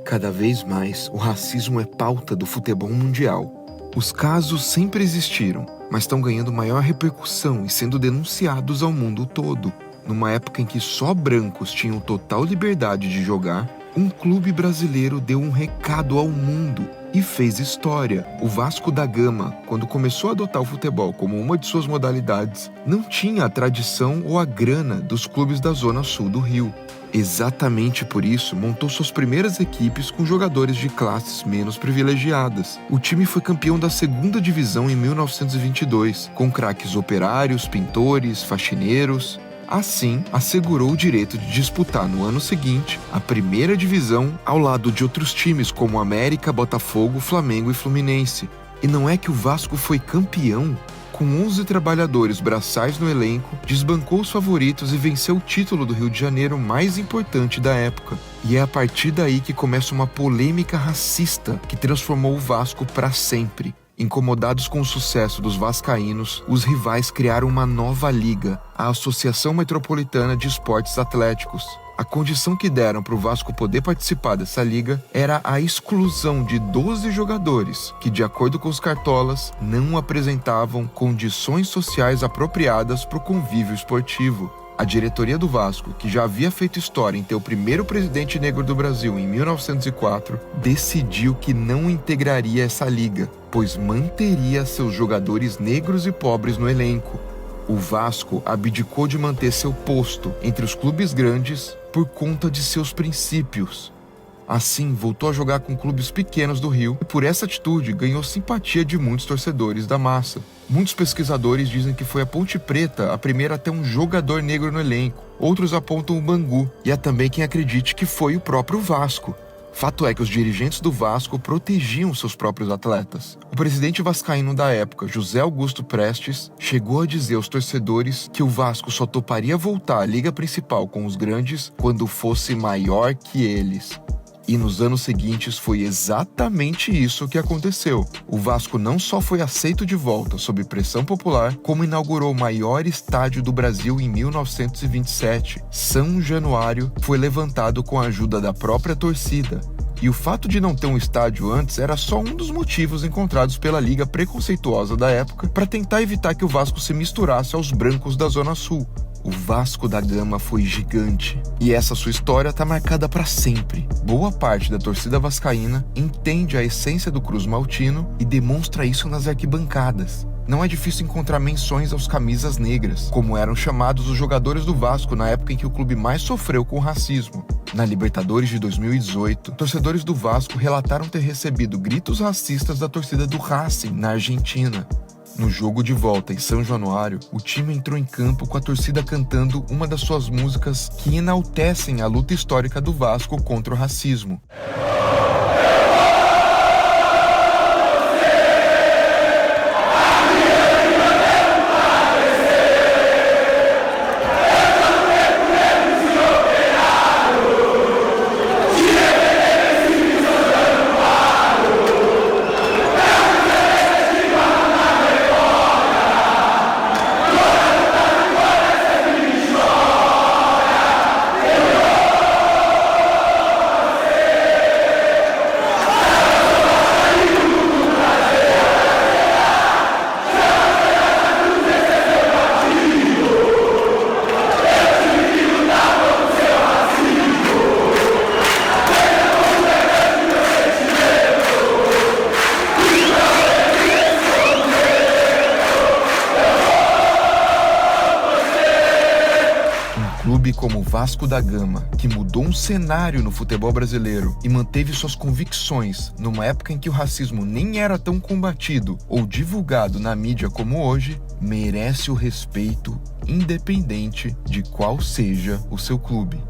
Cada vez mais, o racismo é pauta do futebol mundial. Os casos sempre existiram, mas estão ganhando maior repercussão e sendo denunciados ao mundo todo. Numa época em que só brancos tinham total liberdade de jogar, um clube brasileiro deu um recado ao mundo e fez história. O Vasco da Gama, quando começou a adotar o futebol como uma de suas modalidades, não tinha a tradição ou a grana dos clubes da Zona Sul do Rio. Exatamente por isso, montou suas primeiras equipes com jogadores de classes menos privilegiadas. O time foi campeão da 2ª divisão em 1922, com craques operários, pintores, faxineiros. Assim, assegurou o direito de disputar no ano seguinte a 1ª divisão ao lado de outros times como América, Botafogo, Flamengo e Fluminense. E não é que o Vasco foi campeão? Com 11 trabalhadores braçais no elenco, desbancou os favoritos e venceu o título do Rio de Janeiro mais importante da época. E é a partir daí que começa uma polêmica racista que transformou o Vasco para sempre. Incomodados com o sucesso dos vascaínos, os rivais criaram uma nova liga, a Associação Metropolitana de Esportes Atléticos. A condição que deram para o Vasco poder participar dessa liga era a exclusão de 12 jogadores que, de acordo com os cartolas, não apresentavam condições sociais apropriadas para o convívio esportivo. A diretoria do Vasco, que já havia feito história em ter o primeiro presidente negro do Brasil em 1904, decidiu que não integraria essa liga, pois manteria seus jogadores negros e pobres no elenco. O Vasco abdicou de manter seu posto entre os clubes grandes por conta de seus princípios. Assim, voltou a jogar com clubes pequenos do Rio e, por essa atitude, ganhou simpatia de muitos torcedores da massa. Muitos pesquisadores dizem que foi a Ponte Preta a primeira a ter um jogador negro no elenco. Outros apontam o Bangu, e há também quem acredite que foi o próprio Vasco. Fato é que os dirigentes do Vasco protegiam seus próprios atletas. O presidente vascaíno da época, José Augusto Prestes, chegou a dizer aos torcedores que o Vasco só toparia voltar à liga principal com os grandes quando fosse maior que eles. E nos anos seguintes foi exatamente isso que aconteceu. O Vasco não só foi aceito de volta sob pressão popular, como inaugurou o maior estádio do Brasil em 1927. São Januário foi levantado com a ajuda da própria torcida. E o fato de não ter um estádio antes era só um dos motivos encontrados pela liga preconceituosa da época para tentar evitar que o Vasco se misturasse aos brancos da Zona Sul. O Vasco da Gama foi gigante, e essa sua história está marcada para sempre. Boa parte da torcida vascaína entende a essência do Cruz Maltino e demonstra isso nas arquibancadas. Não é difícil encontrar menções aos camisas negras, como eram chamados os jogadores do Vasco na época em que o clube mais sofreu com o racismo. Na Libertadores de 2018, torcedores do Vasco relataram ter recebido gritos racistas da torcida do Racing, na Argentina. No jogo de volta em São Januário, o time entrou em campo com a torcida cantando uma das suas músicas que enaltecem a luta histórica do Vasco contra o racismo. Clube como o Vasco da Gama, que mudou um cenário no futebol brasileiro e manteve suas convicções numa época em que o racismo nem era tão combatido ou divulgado na mídia como hoje, merece o respeito independente de qual seja o seu clube.